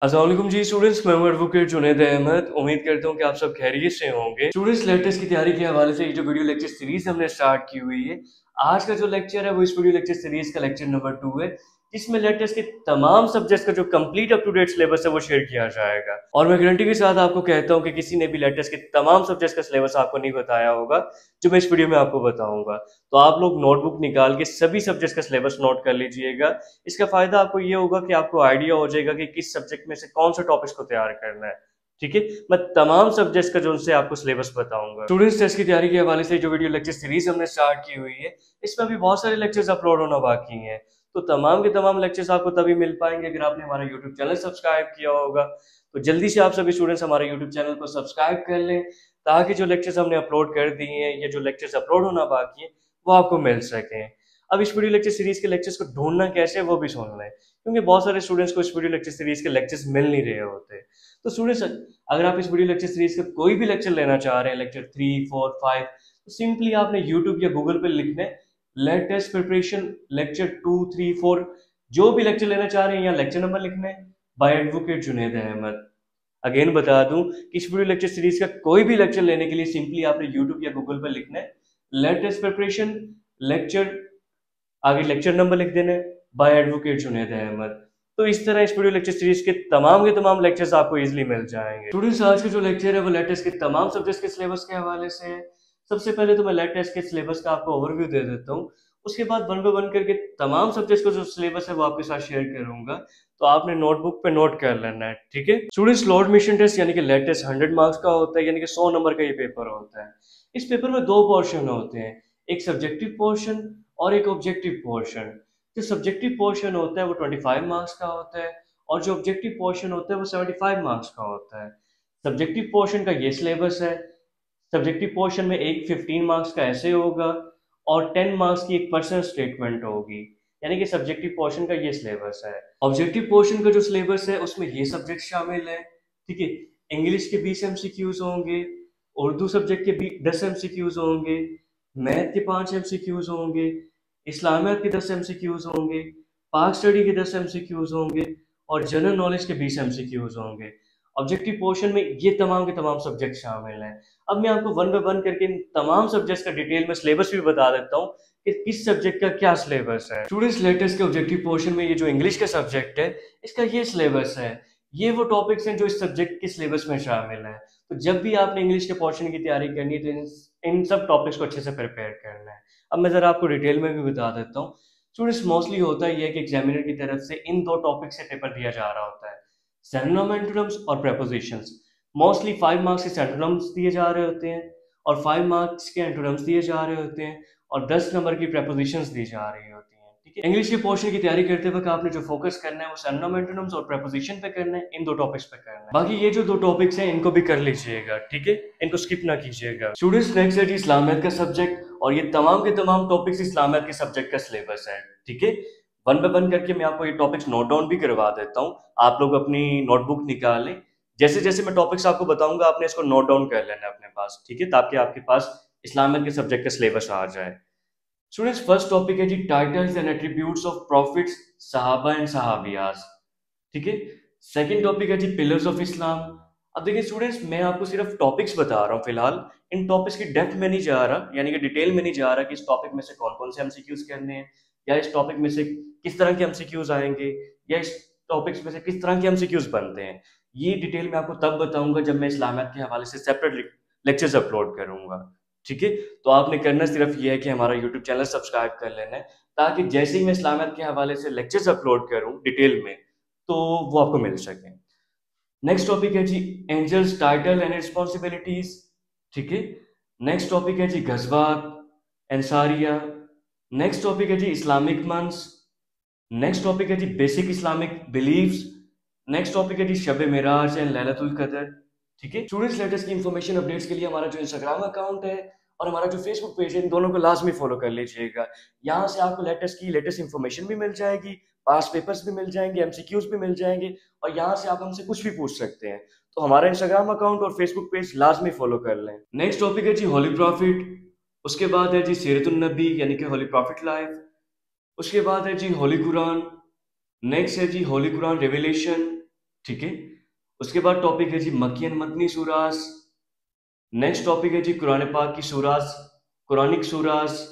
अस्सलाम वालेकुम जी स्टूडेंट्स, मैं हूं एडवोकेट जुनैद अहमद। उम्मीद करता हूं कि आप सब खैरियत से होंगे। स्टूडेंट्स, लेटेस्ट की तैयारी के हवाले से ये जो वीडियो लेक्चर सीरीज हमने स्टार्ट की हुई है, आज का जो लेक्चर है वो इस वीडियो लेक्चर सीरीज का लेक्चर नंबर 2 है, जिसमें लेटेस्ट के तमाम सब्जेक्ट्स का जो complete up to date syllabus है वो शेयर किया जाएगा। और मैं गारंटी के साथ आपको कहता हूं कि किसी ने भी लेटेस्ट के तमाम सब्जेक्ट्स का सिलेबस आपको नहीं बताया होगा जो मैं इस वीडियो में आपको बताऊंगा। तो आप लोग नोटबुक निकाल के सभी सब्जेक्ट्स का सिलेबस नोट कर लीजिएगा। इसका फायदा आपको ये होगा कि आपको आइडिया हो जाएगा कि किस सब्जेक्ट में से कौन सा टॉपिक्स को तैयार करना है। ठीक है, मैं तमाम सब्जेक्ट्स का जो उनसे आपको सिलेबस बताऊंगा। स्टूडेंट्स, टेस्ट की तैयारी के हवाले से जो वीडियो लेक्चर सीरीज हमने स्टार्ट की हुई है, इसमें अभी बहुत सारे लेक्चर्स अपलोड होना बाकी हैं। तो तमाम के तमाम लेक्चर्स आपको तभी मिल पाएंगे अगर आपने हमारा यूट्यूब चैनल सब्सक्राइब किया होगा। तो जल्दी से आप सभी स्टूडेंट्स हमारे यूट्यूब चैनल को सब्सक्राइब कर लें, ताकि जो लेक्चर्स हमने अपलोड कर दिए हैं या जो लेक्चर्स अपलोड होना बाकी है वो आपको मिल सकें। अब इस वीडियो लेक्चर सीरीज के लेक्चर्स को ढूंढना कैसे है वो भी सुन लें, क्योंकि बहुत सारे स्टूडेंट्स को इस वीडियो लेक्चर सीरीज के लेक्चर्स मिल नहीं रहे होते। तो स्टूडेंट्स, अगर आप इस वीडियो लेक्चर सीरीज का कोई भी लेक्चर लेना चाह रहे हैं, लेक्चर 3, 4, 5, तो सिंपली आपने यूट्यूब या गूगल पर लिखना है लेटेस्ट प्रिपरेशन लेक्चर 2, 3, 4, जो भी लेक्चर लेना चाह रहे हैं या लेक्चर नंबर लिखना है by advocate Junaid Ahmed. Again बता दूं कि इस वीडियो लेक्चर सीरीज का कोई भी लेक्चर लेने के लिए सिंपली आपने यूट्यूब या गूगल पर लिखना है लेटेस्ट प्रिपरेशन लेक्चर, आगे लेक्चर नंबर लिख देना है बाय एडवोकेट जुनैद अहमद। तो इस तरह इस वीडियो लेक्चर सीरीज के तमाम लेक्चर्स आपको इजीली मिल जाएंगे। स्टूडेंट्स, आज का जो लेक्चर है वो लेटेस्ट के तमाम सब्जेक्ट्स के सिलेबस के हवाले से है। सबसे पहले तो मैं लेटेस्ट के सिलेबस का आपको ओवरव्यू दे देता हूँ, उसके बाद वन बाय वन करके तमाम सब्जेक्ट्स का जो सिलेबस है वो आपके साथ शेयर करूंगा। तो आपने नोटबुक पे नोट कर लेना है, ठीक है स्टूडेंट्स। लॉर्ड मिशन टेस्ट यानी कि लेटेस्ट 100 मार्क्स का होता है, यानी कि 100 नंबर का ये पेपर होता है। इस पेपर में दो पोर्शन होते हैं, एक सब्जेक्टिव पोर्शन और एक ऑब्जेक्टिव पोर्शन। जो सब्जेक्टिव पोर्शन होता है वो 25 मार्क्स का होता है, और जो ऑब्जेक्टिव पोर्शन होता है वो 75 मार्क्स का होता है। सब्जेक्टिव पोर्शन का ये सिलेबस है। सब्जेक्टिव पोर्शन में एक 15 मार्क्स का ऐसे होगा और 10 मार्क्स की एक पर्सनल स्टेटमेंट होगी, यानी कि सब्जेक्टिव पोर्शन का ये सिलेबस है। ऑब्जेक्टिव पोर्शन का जो सिलेबस है उसमें ये सब्जेक्ट शामिल है, ठीक है। इंग्लिश के 20 एमसीक्यूज होंगे, उर्दू सब्जेक्ट के 10 एमसीक्यूज होंगे, मैथ के 5 एमसीक्यूज होंगे, इस्लामियत के 10 एमसीक्यूज होंगे, पाक स्टडी के 10 एमसीक्यूज होंगे और जनरल नॉलेज के 20 एमसीक्यूज होंगे। ऑब्जेक्टिव पोर्शन में ये तमाम के तमाम सब्जेक्ट शामिल हैं। अब मैं आपको वन बाय वन करके इन तमाम सब्जेक्ट्स का डिटेल में सिलेबस भी बता देता हूँ कि किस सब्जेक्ट का क्या सिलेबस है। स्टूडेंट्स, लेटेस्ट के ऑब्जेक्टिव पोर्शन में ये जो इंग्लिश का सब्जेक्ट है इसका ये सिलेबस है। ये वो टॉपिक्स हैं जो इस सब्जेक्ट के सिलेबस में शामिल हैं। तो जब भी आपने इंग्लिश के पोर्शन की तैयारी करनी है तो इन सब टॉपिक्स को अच्छे से प्रिपेयर करना है। अब मैं जरा आपको डिटेल में भी बता देता हूँ। स्टूडेंट्स, मोस्टली होता ही है कि एग्जामिनर की तरफ से इन दो टॉपिक से पेपर दिया जा रहा होता है, सिनोनिम एंटोनिम्स और प्रेपोजिशंस। मोस्टली 5 मार्क्स के सिनोनिम्स दिए जा रहे होते हैं और 5 मार्क्स के एंटोनिम्स दिए जा रहे होते हैं और 10 नंबर की प्रेपोजिशंस दी जा रही होती हैं, ठीक है। इंग्लिश के पोर्शन की तैयारी करते वक्त आपने जो फोकस करना है वो सिनोनिम एंटोनिम्स और प्रेपोजिशन पे करना है, इन दो टॉपिक्स पे करना है। बाकी ये जो दो टॉपिक्स हैं इनको भी कर लीजिएगा, ठीक है, इनको स्किप ना कीजिएगा। स्टूडेंट्स, नेक्स्ट है जी इस्लामियत का सब्जेक्ट, और ये तमाम के तमाम टॉपिक्स इस्लामियत के सब्जेक्ट का सिलेबस है, ठीक है। वन बाय वन करके मैं आपको ये टॉपिक्स नोट डाउन भी करवा देता हूँ। आप लोग अपनी नोटबुक निकालें, जैसे जैसे मैं टॉपिक्स आपको बताऊंगा आपने इसको नोट डाउन कर लेना है अपने पास, ठीक है, ताकि आपके पास इस्लामियत के सब्जेक्ट का सिलेबस आ जाए। स्टूडेंट्स, फर्स्ट टॉपिक है जी titles and attributes of prophets, सहाबा एंड सहाबियास, ठीक है। सेकंड टॉपिक है जी पिलर्स ऑफ इस्लाम। अब देखिए स्टूडेंट्स, मैं आपको सिर्फ टॉपिक्स बता रहा हूँ फिलहाल, इन टॉपिक्स की डेप्थ में नहीं जा रहा, यानी कि डिटेल में नहीं जा रहा कि इस टॉपिक में से कौन कौन से एमसीक्यूज करने हैं, या इस टॉपिक में से किस तरह के एमसीक्यूज आएंगे, या इस टॉपिक्स में से किस तरह के एमसीक्यूज बनते हैं। ये डिटेल मैं आपको तब बताऊंगा जब मैं इस्लामियत के हवाले से सेपरेट लेक्चर्स अपलोड करूंगा, ठीक है। तो आपने करना सिर्फ ये है कि हमारा यूट्यूब चैनल सब्सक्राइब कर लेना है, ताकि जैसे ही मैं इस्लामियत के हवाले से लेक्चर्स अपलोड करूं डिटेल में तो वो आपको मिल सके। नेक्स्ट टॉपिक है जी एंजल्स टाइटल एंड रिस्पॉन्सिबिलिटीज, ठीक है। नेक्स्ट टॉपिक है जी गजवात, अंसारिया। नेक्स्ट टॉपिक है जी इस्लामिक मंथ्स। नेक्स्ट टॉपिक है जी basic Islamic beliefs. Next topic है जी शब मिराज एंड लैलतुल कदर, ठीक है। स्टूडेंट्स, लेटेस्ट की इन्फॉर्मेशन अपडेट्स के लिए हमारा जो इंस्टाग्राम अकाउंट है और हमारा जो फेसबुक पेज है, इन दोनों को लाजमी फॉलो कर लीजिएगा। यहाँ से आपको लेटेस्ट की लेटेस्ट इन्फॉर्मेशन भी मिल जाएगी, पास पेपर्स भी मिल जाएंगे, एमसीक्यूज भी मिल जाएंगे, और यहाँ से आप हमसे कुछ भी पूछ सकते हैं। तो हमारा इंस्टाग्राम अकाउंट और फेसबुक पेज लाजमी फॉलो कर लें। नेक्स्ट टॉपिक है जी होली प्रॉफिट। उसके बाद है जी सीरतुन नबी यानी कि होली प्रॉफिट लाइफ। उसके बाद है जी होली कुरान। नेक्स्ट है जी होली कुरान रेवलेशन। ठीक है। उसके बाद टॉपिक है जी मक्की एंड मदनी सूरास। नेक्स्ट टॉपिक है जी कुरान पाक की सूरास, कुरानिक सूरास।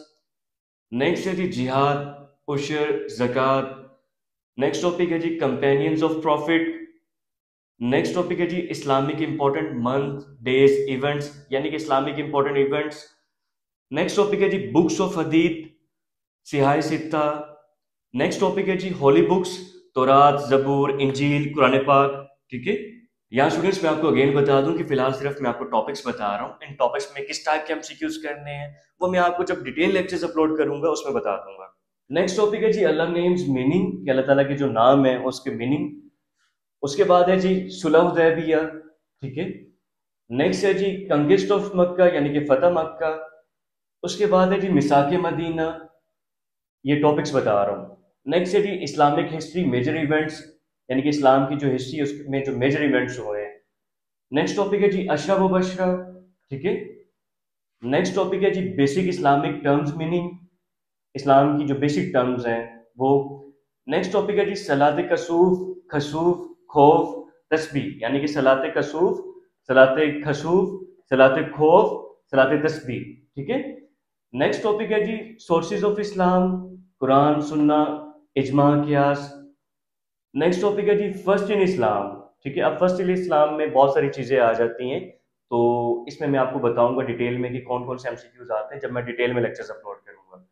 नेक्स्ट है जी जिहाद, उशर, ज़कात। नेक्स्ट टॉपिक है जी companions of prophet. Next topic है जी Islamic important month, days, events, यानी कि Islamic important events. Next topic है जी बुक्स ऑफ हदीद, सिहाय सित्ता। नेक्स्ट टॉपिक है जी होली बुक्स, तौरात, जबूर, इंजील, कुरान पाक। ठीक है। यहाँ स्टूडेंट्स मैं आपको अगेन बता दूं कि फिलहाल सिर्फ मैं आपको टॉपिक्स बता रहा हूँ। इन टॉपिक्स में किस टाइप के एमसीक्यूज करने हैं वो मैं आपको जब डिटेल लेक्चर्स अपलोड करूंगा उसमें बता दूंगा। नेक्स्ट टॉपिक है जी अल्लाह नेम्स मीनिंग, कि अल्लाह ताला के जो नाम है उसके मीनिंग। उसके बाद है जी सुलह हुदैबिया। ठीक है। नेक्स्ट है जी कंकिस्ट ऑफ मक्का, यानी कि फतह मक्का। उसके बाद है जी मिसाक मदीना, ये टॉपिक्स बता रहा हूँ। नेक्स्ट है जी इस्लामिक हिस्ट्री मेजर इवेंट्स, यानी कि इस्लाम की जो हिस्ट्री है उसमें जो मेजर इवेंट्स हुए हैं। नेक्स्ट टॉपिक है जी अशरा व बशरा। ठीक है। नेक्स्ट टॉपिक है जी बेसिक इस्लामिक टर्म्स मीनिंग, इस्लाम की जो बेसिक टर्म्स हैं वो। नेक्स्ट टॉपिक है जी सलात कसूफ, खसूफ, खौफ, तस्बीह, यानी कि सलात कसूफ, सलात खसूफ, सलात खौफ, सलात तस्बीह। ठीक है। नेक्स्ट टॉपिक है जी सोर्सेज ऑफ इस्लाम, कुरान, सुन्ना, इजमा, कियास। नेक्स्ट टॉपिक है जी फर्स्ट इन इस्लाम। ठीक है। अब फर्स्ट इन इस्लाम में बहुत सारी चीजें आ जाती हैं, तो इसमें मैं आपको बताऊंगा डिटेल में कि कौन कौन से एमसीक्यूज आते हैं जब मैं डिटेल में लेक्चर्स अपलोड करूंगा।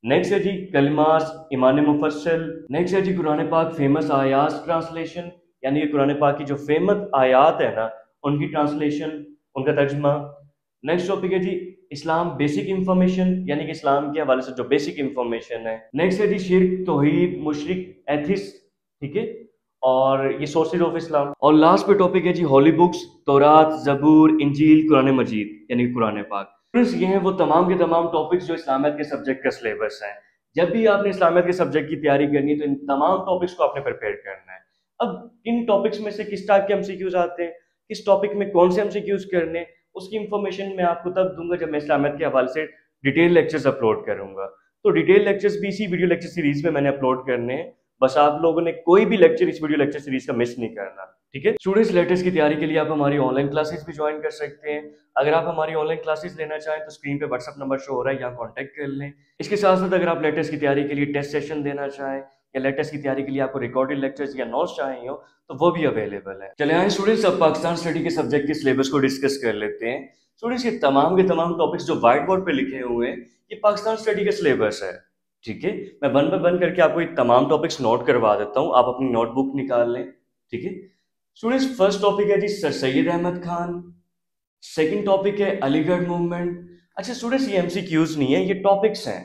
नेक्स्ट है जी कलिमास, ईमान मुफस्सल। नेक्स्ट है जी कुरान पाक फेमस आयात ट्रांसलेशन, यानी कि कुरान पाक की जो फेमस आयात है ना उनकी ट्रांसलेशन, उनका तर्जमा। नेक्स्ट टॉपिक है जी इस्लाम बेसिक इंफॉर्मेशन, यानी कि इस्लाम के हवाले से जो बेसिक इंफॉर्मेशन है। नेक्स्ट है जी शिर्क, तौहीद, मुशरिक, एथिस्ट। ठीक है। और ये सोर्सेज ऑफ इस्लाम। और लास्ट पे टॉपिक है जी होली बुक्स, तौरात, जबूर, इंजील, कुरान मजीद, यानी कि कुरान पाक। फ्रेंड्स ये हैं वो तमाम के तमाम टॉपिक्स जो इस्लामियत के सब्जेक्ट का सिलेबस है। जब भी आपने इस्लामियत के सब्जेक्ट की तैयारी करनी है तो इन तमाम टॉपिक्स को आपने प्रिपेयर करना है। अब इन टॉपिक्स में से किस टाइप के एमसीक्यूज आते हैं, किस टॉपिक में कौन से एमसीक्यूज करने, उसकी इंफॉर्मेशन मैं आपको तब दूंगा जब मैं इस्लामियत के हवाले से डिटेल लेक्चर्स अपलोड करूंगा। तो डिटेल लेक्चर्स भी इसी वीडियो लेक्चर सीरीज में मैंने अपलोड करने हैं। बस आप लोगों ने कोई भी लेक्चर इस वीडियो लेक्चर सीरीज का मिस नहीं करना। ठीक है। स्टूडेंट्स लेटेस्ट की तैयारी के लिए आप हमारी ऑनलाइन क्लासेस भी ज्वाइन कर सकते हैं। अगर आप हमारी ऑनलाइन क्लासेस लेना चाहें तो स्क्रीन पे व्हाट्सअप नंबर शो हो रहा है, यहाँ कॉन्टैक्ट कर लें। इसके साथ साथ अगर आप लेटेस्ट की तैयारी के लिए टेस्ट सेशन देना चाहें या लेटेस्ट की तैयारी के लिए आपको रिकॉर्डेड लेक्चर्स या नोट्स चाहिए हो तो वो भी अवेलेबल है। चले आए स्टूडेंट्स अब पाकिस्तान स्टडी के सब्जेक्ट के सिलेबस को डिस्कस कर लेते हैं। स्टूडेंट्स ये तमाम के तमाम टॉपिक्स जो व्हाइट बोर्ड पे लिखे हुए हैं ये पाकिस्तान स्टडी का सिलेबस है। ठीक है। मैं वन बाय वन करके आपको ये तमाम टॉपिक्स नोट करवा देता हूँ, आप अपनी नोटबुक निकाल लें। ठीक है। स्टूडेंट्स फर्स्ट टॉपिक है जी sir Syed Ahmad Khan. Second topic है अलीगढ़ मूवमेंट। अच्छा स्टूडेंट्स ये एमसीक्यूज नहीं है, ये टॉपिक्स हैं।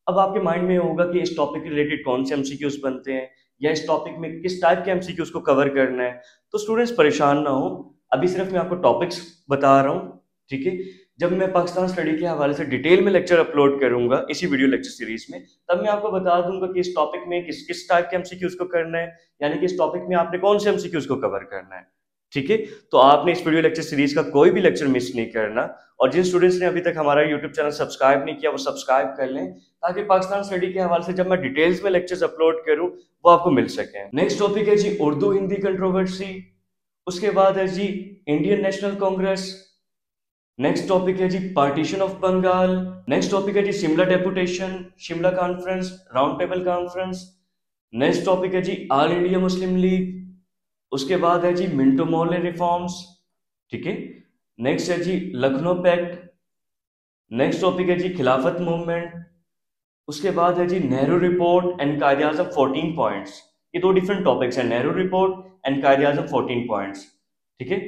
अब आपके माइंड में होगा कि इस टॉपिक के रिलेटेड कौन से एमसीक्यूज बनते हैं या इस टॉपिक में किस टाइप के एमसीक्यूज को कवर करना है। तो स्टूडेंट्स परेशान ना हो, अभी सिर्फ मैं आपको टॉपिक्स बता रहा हूँ। ठीक है। जब मैं पाकिस्तान स्टडी के हवाले से डिटेल में लेक्चर अपलोड करूंगा इसी वीडियो लेक्चर सीरीज में, तब मैं आपको बता दूंगा कि इस टॉपिक में किस किस टाइप के एमसीक्यूज को करना है, यानी कि इस टॉपिक में आपने कौन से एमसीक्यूज को कवर करना है। ठीक है। तो आपने इस वीडियो लेक्चर सीरीज का कोई भी लेक्चर मिस नहीं करना। और जिन स्टूडेंट्स ने अभी तक हमारा यूट्यूब चैनल सब्सक्राइब नहीं किया वो सब्सक्राइब कर लें, ताकि पाकिस्तान स्टडी के हवाले से जब मैं डिटेल्स में लेक्चर्स अपलोड करूं वो आपको मिल सके। नेक्स्ट टॉपिक है जी उर्दू हिंदी कंट्रोवर्सी। उसके बाद है जी Indian National Congress. Next topic है जी partition of Bengal. Next topic है जी Shimla deputation, Shimla conference, round table conference. Next topic है जी ऑल इंडिया मुस्लिम लीग। उसके बाद है जी मिंटो मोर्ले रिफॉर्म्स। ठीक है। नेक्स्ट है जी लखनऊ पैक्ट। नेक्स्ट टॉपिक है जी खिलाफत मूवमेंट। उसके बाद है जी नेहरू रिपोर्ट एंड कायदे आजम 14 पॉइंट्स। ये दो डिफरेंट टॉपिक्स हैं, नेहरू रिपोर्ट एंड कायदे आजम 14 पॉइंट्स। ठीक है।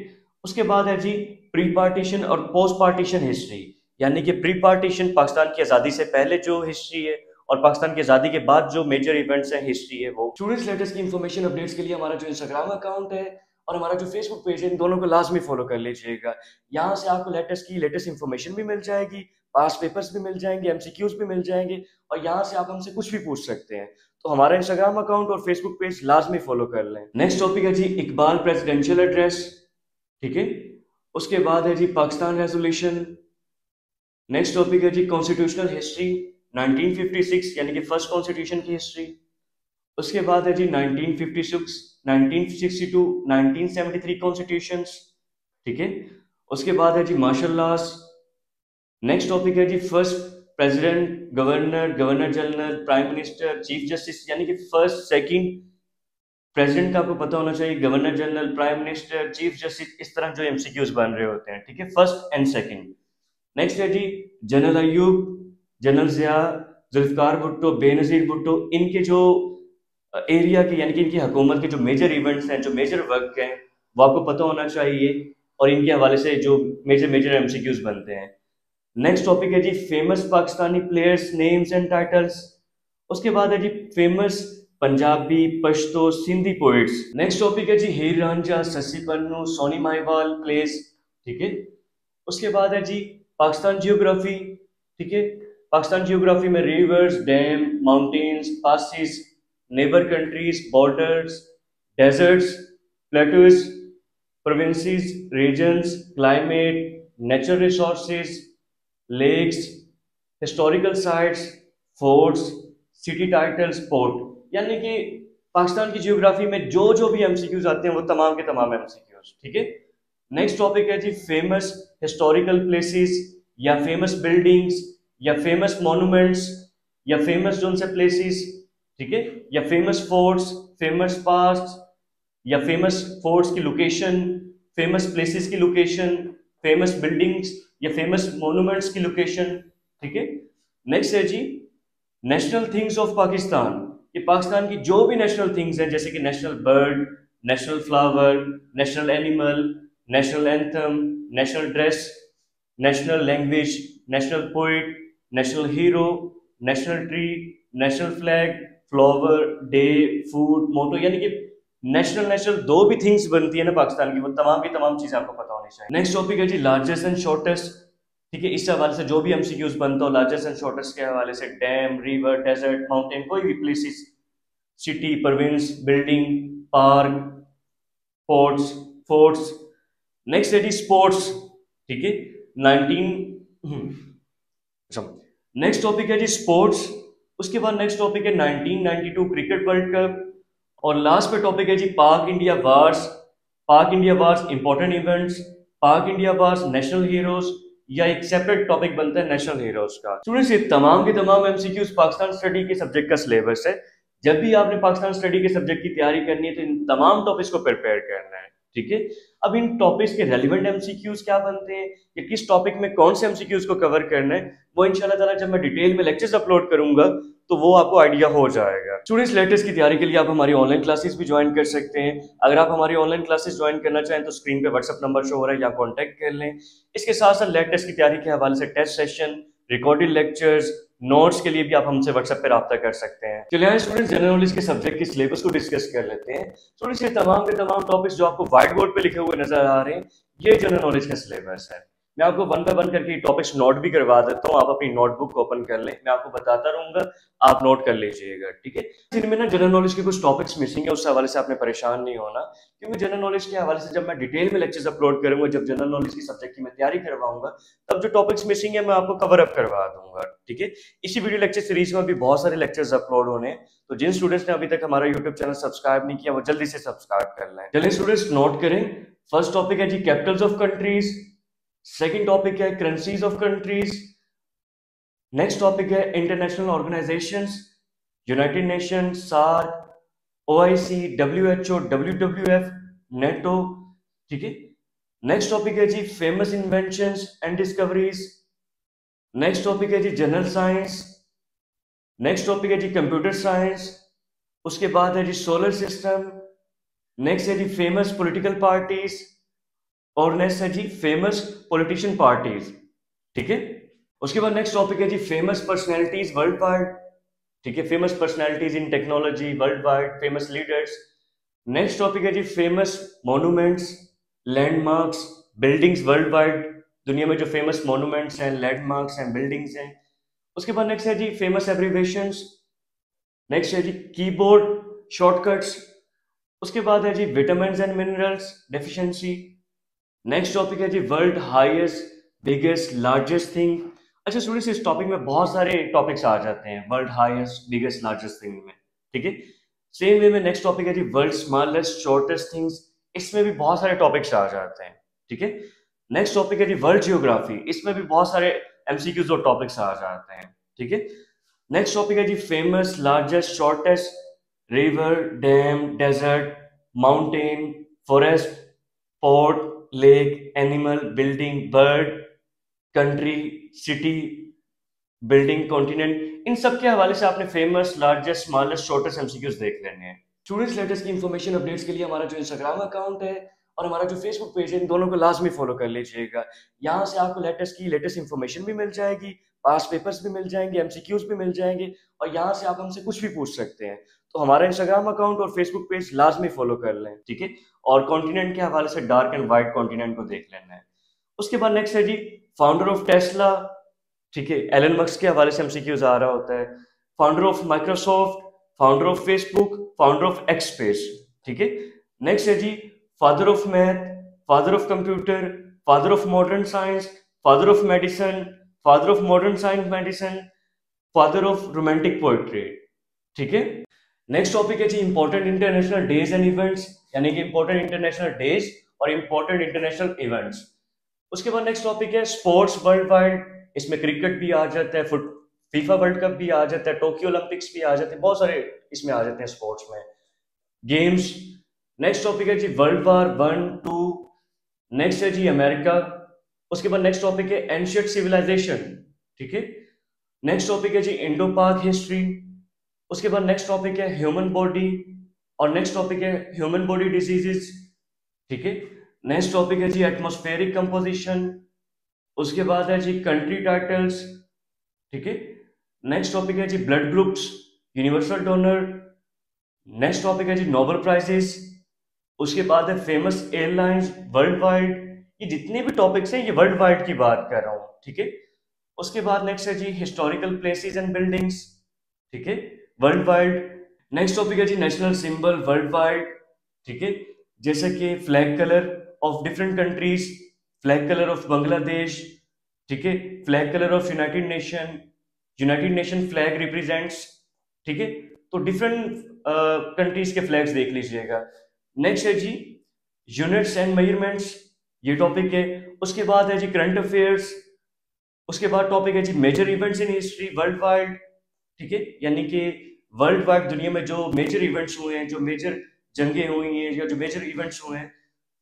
उसके बाद है जी प्री पार्टीशन और पोस्ट पार्टीशन हिस्ट्री, यानी कि प्री पार्टीशन पाकिस्तान की आज़ादी से पहले जो हिस्ट्री है और पाकिस्तान की आज़ादी के बाद जो मेजर इवेंट्स हैं हिस्ट्री है वो। स्टूडेंट्स लेटेस्ट की इन्फॉर्मेशन अपडेट्स के लिए हमारा जो इंस्टाग्राम अकाउंट है और हमारा जो फेसबुक पेज है इन दोनों को लाजमी फॉलो कर लीजिएगा। यहाँ से आपको लेटेस्ट इन्फॉर्मेशन भी मिल जाएगी, पास पेपर्स भी मिल जाएंगे, एमसीक्यूज भी मिल जाएंगे और यहाँ से आप हमसे कुछ भी पूछ सकते हैं। तो हमारा इंस्टाग्राम अकाउंट और फेसबुक पेज लाजमी फॉलो कर लें। नेक्स्ट टॉपिक है जी इकबाल प्रेसिडेंशियल एड्रेस। ठीक है। उसके बाद है जी पाकिस्तान रेजोल्यूशन। नेक्स्ट टॉपिक है जी कॉन्स्टिट्यूशनल हिस्ट्री 1956, यानी कि फर्स्ट कॉन्स्टिट्यूशन की हिस्ट्री। उसके बाद है जी 1956, 1962, 1973 कॉन्स्टिट्यूशंस, ठीक है। उसके बाद है जी मार्शल लॉस। नेक्स्ट टॉपिक है जी first president, governor, governor general, prime minister, chief justice, यानी कि फर्स्ट, सेकंड प्रेसिडेंट का आपको पता होना चाहिए, governor general, prime minister, chief justice, इस तरह जो एमसीक्यूज बन रहे होते हैं, ठीक है, फर्स्ट एंड सेकंड। नेक्स्ट है जी जनरल अयूब, जनरल जिया, जुल्फकार भुट्टो, बेनजीर भुट्टो, इनके जो एरिया के यानी कि इनकी हुकूमत के जो मेजर इवेंट्स हैं, जो मेजर वर्क हैं, वो आपको पता होना चाहिए, और इनके हवाले से जो मेजर मेजर एमसीक्यूज बनते हैं। नेक्स्ट टॉपिक है जी famous Pakistani players names and titles. उसके बाद है जी famous Punjabi, Pashto, Sindhi poets. Next topic है जी हीर रांझा, ससी पन्नू, सोनी माहिवाल प्लेस, ठीक है। उसके बाद है जी पाकिस्तान जियोग्राफी, ठीक है। पाकिस्तान जियोग्राफी में rivers, dam, mountains, passes, neighbour countries, borders, deserts, plateaus, provinces, regions, climate, natural resources, lakes, historical sites, forts, city titles, port, यानी कि पाकिस्तान की जियोग्राफी में जो जो भी एमसीक्यूज आते हैं वो तमाम के तमाम एमसीक्यूज, ठीक है। नेक्स्ट टॉपिक है जी फेमस हिस्टोरिकल प्लेसेस या फेमस बिल्डिंग्स या फेमस मॉन्यूमेंट्स या फेमस जोन से प्लेसेस, ठीक है, या फेमस फोर्ट्स, फेमस पास्ट या फेमस फोर्ट्स की लोकेशन, फेमस प्लेसेस की लोकेशन, फेमस बिल्डिंग्स या फेमस मॉन्यूमेंट्स की लोकेशन, ठीक है। नेक्स्ट है जी नेशनल थिंग्स ऑफ पाकिस्तान, कि पाकिस्तान की जो भी नेशनल थिंग्स हैं, जैसे कि national bird, national flower, national animal, national anthem, national dress, national language, national poet, national hero, national tree, national flag, flower, day, food, motto, यानी कि नेशनल नेशनल जो भी थिंग्स बनती है ना पाकिस्तान की, वो तमाम की तमाम चीजें आपको पता होनी चाहिए। नेक्स्ट टॉपिक है जी लार्जेस्ट एंड शॉर्टेस्ट, ठीक है। इस हवाले से जो भी एमसीक्यूज बनता हो लार्जेस्ट एंड शॉर्टेस्ट के हवाले से, डैम, रिवर, डेजर्ट, माउंटेन, कोई भी places, city, province, building, park, ports, forts. Next है जी स्पोर्ट्स, ठीक है। 19 नेक्स्ट टॉपिक है जी स्पोर्ट्स। उसके बाद नेक्स्ट टॉपिक है 1992 क्रिकेट वर्ल्ड कप, और लास्ट पे टॉपिक है जी पाक इंडिया वार्स। पाक इंडिया वार्स इंपॉर्टेंट इवेंट्स, पाक इंडिया वार्स नेशनल हीरोज, या एक सेपरेट टॉपिक बनता है नेशनल हीरोज का। स्टूडेंट्स ये तमाम के तमाम एमसीक्यूज पाकिस्तान स्टडी के सब्जेक्ट का सिलेबस है। जब भी आपने पाकिस्तान स्टडी के सब्जेक्ट की तैयारी करनी है तो इन तमाम टॉपिक्स को प्रिपेयर करना है, ठीक है। अब इन टॉपिक्स के रेलिवेंट एमसीक्यूज क्या बनते हैं या किस टॉपिक में कौन से एमसीक्यूज को कवर करना है, वो इंशाल्लाह ताला जब मैं डिटेल में लेक्चर्स अपलोड करूंगा तो वो आपको आइडिया हो जाएगा। स्टूडेंट्स लेटेस्ट की तैयारी के लिए आप हमारी ऑनलाइन क्लासेस भी ज्वाइन कर सकते हैं। अगर आप हमारी ऑनलाइन क्लासेस ज्वाइन करना चाहें तो स्क्रीन पे व्हाट्सएप नंबर शो हो रहा है, या कॉन्टैक्ट कर लें। इसके साथ साथ लेटेस्ट की तैयारी के हवाले से test session, recorded lectures, notes के लिए भी आप हमसे व्हाट्सएप पर रब्ता कर सकते हैं। चलिए आइए स्टूडेंट्स जनरल नॉलेज के सब्जेक्ट के सिलेबस को डिस्कस कर लेते हैं। स्टूडेंट्स ये तमाम के तमाम टॉपिक्स जो आपको व्हाइट बोर्ड पे लिखे हुए नजर आ रहे हैं, ये जनरल नॉलेज का सिलेबस है। मैं आपको वन बाय वन करके टॉपिक्स नोट भी करवा देता हूँ, आप अपनी नोटबुक ओपन कर लें, मैं आपको बताता रहूंगा, आप नोट कर लीजिएगा, ठीक है। इनमें ना जनरल नॉलेज के कुछ टॉपिक्स मिसिंग है, उस हवाले से आपने परेशान नहीं होना, क्योंकि जनरल नॉलेज के हवाले से जब मैं डिटेल में लेक्चर्स अपलोड करूंगा, जब जनरल नॉलेज की सब्जेक्ट की मैं तैयारी करवाऊंगा, तब जो टॉपिक्स मिसिंग है मैं आपको कवर अप करवा दूंगा, ठीक है। इसी वीडियो लेक्चर सीरीज में भी बहुत सारे लेक्चर्स अपलोड होने हैं, तो जिन स्टूडेंट्स ने अभी तक हमारा यूट्यूब चैनल सब्सक्राइब नहीं किया वो जल्दी से सब्सक्राइब कर लें। चलिए स्टूडेंट्स नोट करें। फर्स्ट टॉपिक है जी capitals of countries, second topic है currencies of countries, next topic है international organisations, United Nation, SAARC, OIC, WHO, WWF, NATO, ठीक है। नेक्स्ट टॉपिक है जी famous inventions and discoveries, next topic है जी जनरल साइंस, नेक्स्ट टॉपिक है जी कंप्यूटर साइंस, उसके बाद है जी सोलर सिस्टम, नेक्स्ट है जी फेमस पॉलिटिकल पार्टीज, और नेक्स्ट है जी फेमस पॉलिटिशियन पार्टीज, ठीक है। उसके बाद नेक्स्ट टॉपिक है जी फेमस पर्सनैलिटीज वर्ल्ड वाइड, ठीक है, famous personalities in technology world wide, famous leaders. Next topic है जी famous monuments, landmarks, buildings world wide, दुनिया में जो फेमस मॉन्यूमेंट्स हैं, लैंडमार्क्स हैं, बिल्डिंग्स हैं। उसके बाद नेक्स्ट है जी फेमस एब्रीवेशंस, नेक्स्ट है जी कीबोर्ड शॉर्टकट्स, उसके बाद है जी vitamins and minerals deficiency. Next topic है जी world highest biggest largest thing. अच्छा स्टूडेंट्स इस टॉपिक में बहुत सारे टॉपिक्स आ जाते हैं world highest biggest largest thing में, ठीक है। सेम वे में नेक्स्ट टॉपिक है जी वर्ल्ड स्मॉलेस्ट शॉर्टेस्ट थिंग्स। इसमें भी बहुत सारे टॉपिक्स आ जाते हैं, ठीक है। नेक्स्ट टॉपिक है जी वर्ल्ड जियोग्राफी। इसमें भी बहुत सारे एमसीक्यूज और टॉपिक्स आ जाते हैं, ठीक है। नेक्स्ट टॉपिक है जी famous largest shortest river dam desert mountain forest port lake animal building bird country city building continent, इन सब के हवाले से आपने famous largest smallest shortest MCQs देख लेने हैं। स्टूडेंट्स लेटेस्ट की इन्फॉर्मेशन अपडेट्स के लिए हमारा जो इंस्टाग्राम अकाउंट है और हमारा जो फेसबुक पेज है, इन दोनों को लाजमी फॉलो कर लीजिएगा। यहाँ से आपको लेटेस्ट की लेटेस्ट इन्फॉर्मेशन भी मिल जाएगी, पास पेपर्स भी मिल जाएंगे, एमसीक्यूज भी मिल जाएंगे, और यहाँ से आप हमसे कुछ भी पूछ सकते हैं। तो हमारा इंस्टाग्राम अकाउंट और फेसबुक पेज लाजमी फॉलो कर लें, ठीक है। और कॉन्टिनेंट के हवाले से डार्क एंड व्हाइट कॉन्टिनेंट को देख लेना है। उसके बाद नेक्स्ट है जी फाउंडर ऑफ टेस्ला, ठीक है, एलन मस्क के हवाले से एमसीक्यूज आ रहा होता है। Founder of Microsoft, founder of Facebook, founder of X Space, ठीक है। नेक्स्ट है जी father of math, father of computer, father of modern science, father of medicine, father of modern science medicine, father of romantic poetry, ठीक है। Next topic है जी important international days and events, यानी कि इंपॉर्टेंट इंटरनेशनल डेज और important international events. उसके बाद next topic है स्पोर्ट्स वर्ल्ड वाइड। इसमें क्रिकेट भी आ जाता है, फीफा वर्ल्ड कप भी आ जाता है, टोक्यो ओलंपिक्स भी आ जाते हैं, बहुत सारे इसमें आ जाते हैं स्पोर्ट्स में गेम्स। नेक्स्ट टॉपिक है जी वर्ल्ड वार 1 2। नेक्स्ट है जी अमेरिका। उसके बाद नेक्स्ट टॉपिक है एंशियंट सिविलाइजेशन, ठीक है। नेक्स्ट टॉपिक है जी इंडो पाक हिस्ट्री। उसके बाद नेक्स्ट टॉपिक है ह्यूमन बॉडी, और नेक्स्ट टॉपिक है ह्यूमन बॉडी डिजीजेस, ठीक है। नेक्स्ट टॉपिक है जी एटमॉस्फेरिक कंपोजिशन। उसके बाद है जी कंट्री टाइटल्स, ठीक है। नेक्स्ट टॉपिक है जी blood groups, universal donor. Next topic है जी नोबेल प्राइजेस। उसके बाद है फेमस एयरलाइंस वर्ल्ड वाइड। ये जितने भी टॉपिक्स हैं ये वर्ल्ड वाइड की बात कर रहा हूं, ठीक है। उसके बाद नेक्स्ट है जी हिस्टोरिकल प्लेसेस एंड बिल्डिंग्स, ठीक है, वर्ल्ड वाइड। नेक्स्ट टॉपिक है जी नेशनल सिंबल वर्ल्ड वाइड, ठीक है, जैसे कि flag colour of different countries, flag colour of Bangladesh, ठीक है, flag colour of United nation flag represents, ठीक है। तो डिफरेंट कंट्रीज के फ्लैग्स देख लीजिएगा। नेक्स्ट है जी यूनिट्स एंड मेजरमेंट्स, ये टॉपिक है। उसके बाद है जी करंट अफेयर्स। उसके बाद टॉपिक है जी major events in history world wide, ठीक है, यानी कि वर्ल्ड वाइड दुनिया में जो मेजर इवेंट्स हुए हैं, जो मेजर जंगें हुई हैं या जो मेजर इवेंट्स हुए हैं।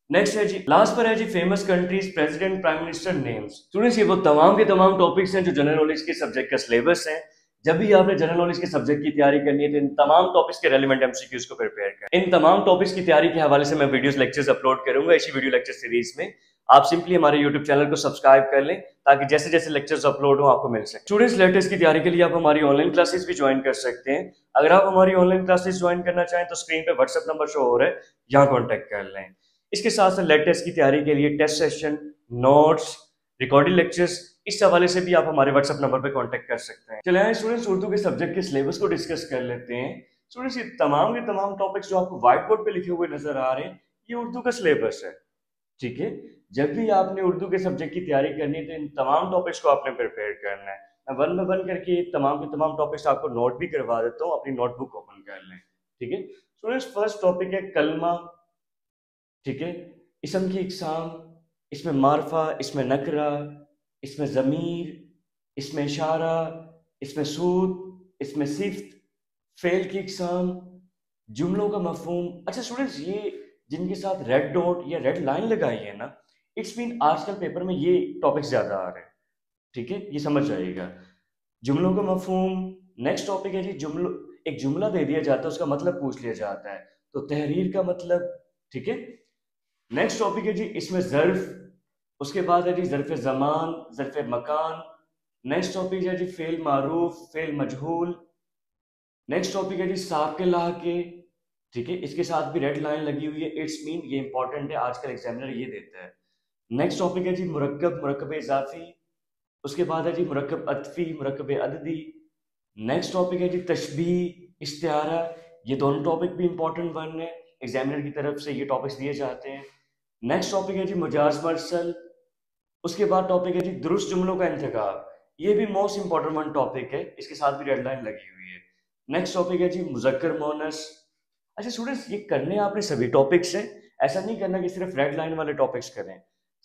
नेक्स्ट है जी लास्ट पर है जी famous countries president prime minister names. Students ये वो तमाम के तमाम टॉपिक्स हैं जो जनरल नॉलेज के सब्जेक्ट का सिलेबस है। जब भी आपने जनरल नॉलेज के सब्जेक्ट की तैयारी करनी है तो इन तमाम टॉपिक्स के रेलेवेंट एमसीक्यूज को प्रिपेयर करें। इन तमाम टॉपिक्स की तैयारी के हवाले से मैं वीडियोस लेक्चर्स अपलोड करूंगा इसी वीडियो लेक्चर सीरीज में। आप सिंपली हमारे यूट्यूब चैनल को सब्सक्राइब कर लें ताकि जैसे जैसे लेक्चर्स अपलोड हो आपको मिल सके। स्टूडेंट्स लेटेस्ट की तैयारी के लिए आप हमारी ऑनलाइन क्लासेस भी ज्वाइन कर सकते हैं। अगर आप हमारी ऑनलाइन क्लासेस ज्वाइन करना चाहें तो स्क्रीन पे व्हाट्सएप नंबर शो हो रहा है, यहाँ कॉन्टेक्ट कर लें। इसके साथ साथ लेटेस्ट की तैयारी के लिए test session, notes, recorded lectures, इस हवाले से भी आप हमारे व्हाट्सएप नंबर पे कांटेक्ट कर सकते हैं। चलिए स्टूडेंट्स उर्दू के सब्जेक्ट के सिलेबस को डिस्कस कर लेते हैं। स्टूडेंट्स ये तमाम के तमाम टॉपिक्स जो आपको व्हाइट बोर्ड पे लिखे हुए नजर आ रहे हैं ये उर्दू का सिलेबस है, ठीक है। जब भी आपने उर्दू के सब्जेक्ट की तैयारी करनी है तो इन तमाम टॉपिक्स को आपने प्रिपेयर करना है। मैं वन बाय वन करके तमाम के तमाम टॉपिक्स आपको नोट भी करवा देता हूँ, अपनी नोटबुक ओपन कर लें, ठीक है। स्टूडेंट्स फर्स्ट टॉपिक है कलमा, ठीक है, इसम की इकसाम, इसमें मारफा, इसमें नकरा, इसमें ज़मीर, इसमें इशारा, इसमें सूद, इसमें सिफ्त, फेल की इकसाम, जुमलों का मफहूम। अच्छा स्टूडेंट्स ये जिनके साथ रेड डॉट या रेड लाइन लगाई है ना, इट्स मीन आजकल पेपर में ये टॉपिक्स ज़्यादा आ रहे हैं, ठीक है, ये समझ जाइएगा। जुमलों का मफहूम। नेक्स्ट टॉपिक है जी एक जुमला दे दिया जाता है उसका मतलब पूछ लिया जाता है, तो तहरीर का मतलब, ठीक है। नेक्स्ट टॉपिक है जी इसमें ज़र्फ। उसके बाद है जी ज़र्फ़ ज़मान, ज़र्फ़ मकान। नेक्स्ट टॉपिक है जी फ़ेल मारूफ, फ़ेल मजहूल। नेक्स्ट टॉपिक है जी साक के ला के, ठीक है, इसके साथ भी रेड लाइन लगी हुई है, इट्स मीन ये इंपॉर्टेंट है, आजकल एग्जामिनर ये देता है। नेक्स्ट टॉपिक है जी मुरक्कब, मुरक्कब इजाफी। उसके बाद है जी मुरक्कब अतफी, मुरक्कब अददी। नेक्स्ट टॉपिक है जी तशबीह, इस्तिआरा। ये दोनों टॉपिक भी इंपॉर्टेंट वन है, एग्जामिनर की तरफ से ये टॉपिक्स दिए जाते हैं। नेक्स्ट टॉपिक है जी मुजाज मरसल। उसके बाद टॉपिक है जी दुरुस्त जुमलों का इंतखाब, ये भी मोस्ट इंपॉर्टेंट वन टॉपिक है, इसके साथ भी रेड लाइन लगी हुई है। नेक्स्ट टॉपिक है जी मुज़क्कर मोनस। अच्छा स्टूडेंट्स, ये करने आपने सभी टॉपिक्स हैं, ऐसा नहीं करना कि सिर्फ रेड लाइन वाले टॉपिक्स करें।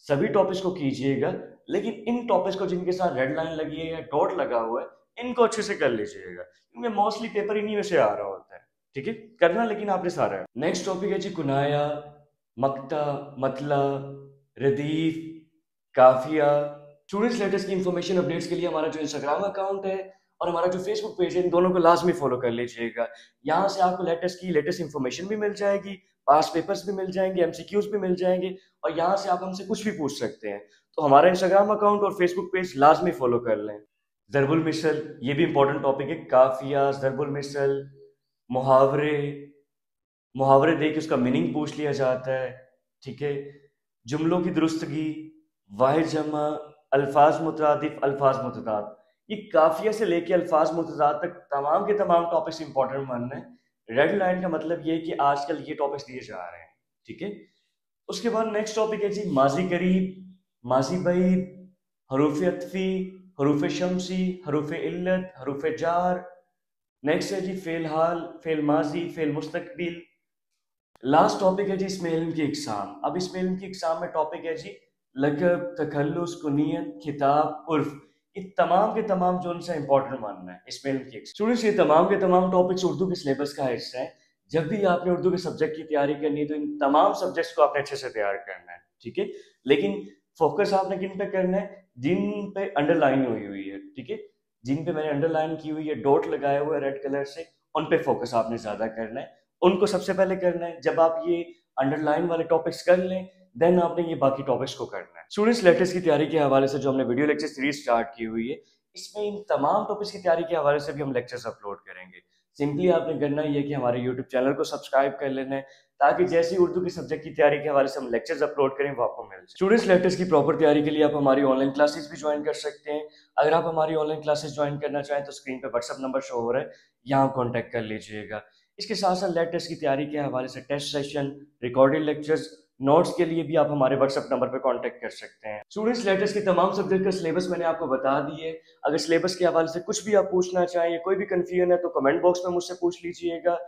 सभी टॉपिक्स को कीजिएगा, लेकिन इन टॉपिक्स को जिनके साथ रेड लाइन लगी है या डॉट लगा हुआ है इनको अच्छे से कर लीजिएगा, क्योंकि मोस्टली पेपर इन्हीं में से आ रहा होता है। ठीक है, करना लेकिन आपने सारा है। नेक्स्ट टॉपिक है जी कुनाया, मक्ता, मतला, रदीफ, काफिया। स्टूडेंट्स लेटेस्ट की इंफॉर्मेशन अपडेट्स के लिए हमारा जो इंस्टाग्राम अकाउंट है और हमारा जो फेसबुक पेज है, इन दोनों को लाजमी फॉलो कर लीजिएगा। यहाँ से आपको लेटेस्ट की लेटेस्ट इंफॉर्मेशन भी मिल जाएगी, पास पेपर्स भी मिल जाएंगे, एमसीक्यूज भी मिल जाएंगे, और यहाँ से आप हमसे कुछ भी पूछ सकते हैं। तो हमारा इंस्टाग्राम अकाउंट और फेसबुक पेज लाजमी फॉलो कर लें। ज़रबुल मिसल, ये भी इंपॉर्टेंट टॉपिक है। काफिया, ज़रबुल मिसल, मुहावरे, मुहावरे दे के उसका मीनिंग पूछ लिया जाता है। ठीक है, जुमलों की दुरुस्तगी, वाहिद जमा, अल्फाज मुतरादिफ, अल्फाज मुतदाद, ये काफिया से लेके अल्फाज मुतदाद तक तमाम के तमाम टॉपिक्स इंपॉर्टेंट मानना है। रेड लाइन का मतलब ये है कि आजकल ये टॉपिक्स दिए जा रहे हैं। ठीक है, उसके बाद नेक्स्ट टॉपिक है जी माजी करीब, माजी बईद, हरूफ अतफी, हरूफ शमसी, हरूफ इल्लत, हरूफ जार। नेक्स्ट है जी फेल हाल, फेल माजी, फेल मुस्तकबिल। लास्ट टॉपिक है जी इसमें इल्म की इकसाम। अब इसमें इल्म की इकसाम में टॉपिक है जी लक़ब, तखल्लुस, कुनियत, खिताब, उर्फ। ये तमाम के तमाम जो उनसे इंपॉर्टेंट मानना है इसमें इल्म की स्टूडेंट्स, ये तमाम के तमाम टॉपिक्स उर्दू के सिलेबस का हिस्सा है। जब भी आपने उर्दू के सब्जेक्ट की तैयारी करनी है तो इन तमाम सब्जेक्ट्स को आपने अच्छे से तैयार करना है। ठीक है, लेकिन फोकस आपने किन पे करना है? जिन पे अंडरलाइन हुई है। ठीक है, जिन पे मैंने अंडरलाइन की हुई है, डॉट लगाया हुआ है रेड कलर से, उन पे फोकस आपने ज्यादा करना है, उनको सबसे पहले करना है। जब आप ये अंडरलाइन वाले टॉपिक्स कर लें, देन आपने ये बाकी टॉपिक्स को करना है। स्टूडेंट्स, लेटेस्ट की तैयारी के हवाले से जो हमने वीडियो लेक्चर सीरीज स्टार्ट की हुई है, इसमें इन तमाम टॉपिक्स की तैयारी के हवाले से भी हम लेक्चर्स अपलोड करेंगे। सिंपली आपने करना ही है कि हमारे यूट्यूब चैनल को सब्सक्राइब कर लेना है, ताकि जैसे ही उर्दू के सब्जेक्ट की तैयारी के हवाले से हम लेक्चर्स अपलोड करें वो आपको मिल जाए। स्टूडेंट्स, लेटेस्ट की प्रॉपर तैयारी के लिए आप हमारी ऑनलाइन क्लासेस भी ज्वाइन कर सकते हैं। अगर आप हमारी ऑनलाइन क्लासेस ज्वाइन करना चाहें तो स्क्रीन पे व्हाट्सअप नंबर शो हो रहा है, यहाँ कॉन्टैक्ट कर लीजिएगा। इसके साथ साथ लेटेस्ट की तैयारी के हवाले से test session, recorded lectures, notes के लिए भी आप हमारे व्हाट्सएप नंबर पर कांटेक्ट कर सकते हैं। स्टूडेंट्स, लेटेस्ट के तमाम सब्जेक्ट का सिलेबस मैंने आपको बता दी है। अगर सिलेबस के हवाले से कुछ भी आप पूछना चाहें या कोई भी कंफ्यूजन है तो कमेंट बॉक्स में मुझसे पूछ लीजिएगा।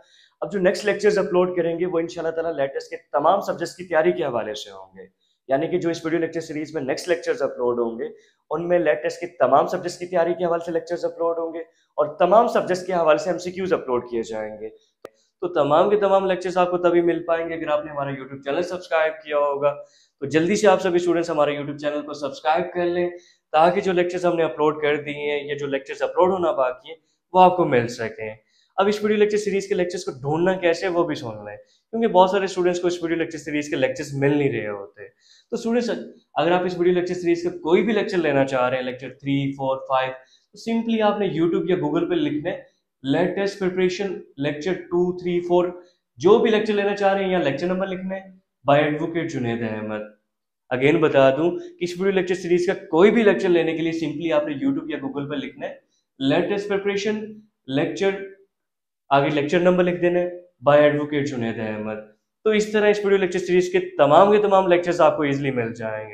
अब जो नेक्स्ट लेक्चर्स अपलोड करेंगे वो इंशाल्लाह ताला लेटेस्ट के तमाम सब्जेक्ट्स की तैयारी के हवाले से होंगे। यानी कि जो इस वीडियो लेक्चर सीरीज में नेक्स्ट लेक्चर्स अपलोड होंगे, उनमें लेटेस्ट के तमाम सब्जेक्ट्स की तैयारी के हवाले से लेक्चर्स अपलोड होंगे और तमाम सब्जेक्ट्स के हवाले से एमसीक्यूज अपलोड किए जाएंगे। तो तमाम के तमाम लेक्चर्स आपको तभी मिल पाएंगे अगर आपने हमारा यूट्यूब चैनल सब्सक्राइब किया होगा। तो जल्दी से आप सभी स्टूडेंट्स हमारे यूट्यूब चैनल को सब्सक्राइब कर लें, ताकि जो लेक्चर्स हमने अपलोड कर दिए हैं या जो लेक्चर्स अपलोड होना बाकी है वो आपको मिल सकें। अब इस वीडियो लेक्चर सीरीज के लेक्चर्स को ढूंढना कैसे वो भी सुन लें, क्योंकि बहुत सारे स्टूडेंट्स को इस वीडियो लेक्चर सीरीज के लेक्चर्स मिल नहीं रहे होते। तो स्टूडेंट्स, अगर आप इस वीडियो लेक्चर सीरीज का कोई भी लेक्चर लेना चाह रहे हैं, लेक्चर 3, 4, 5, तो सिंपली आपने यूट्यूब या गूगल पर लिखना है लेटेस्ट प्रिपरेशन लेक्चर 2, 3, 4, जो भी लेक्चर लेना चाह रहे हैं यहाँ लेक्चर नंबर लिखना है, by advocate Junaid Ahmed. Again बता दूं कि इस वीडियो लेक्चर सीरीज का कोई भी लेक्चर लेने के लिए सिंपली आपने यूट्यूब या गूगल पर लिखना है लेटेस्ट प्रिपरेशन लेक्चर, आगे लेक्चर नंबर लिख देना है, बाय एडवोकेट जुनैद अहमद। तो इस तरह इस वीडियो लेक्चर सीरीज के तमाम लेक्चर्स आपको इजीली मिल जाएंगे।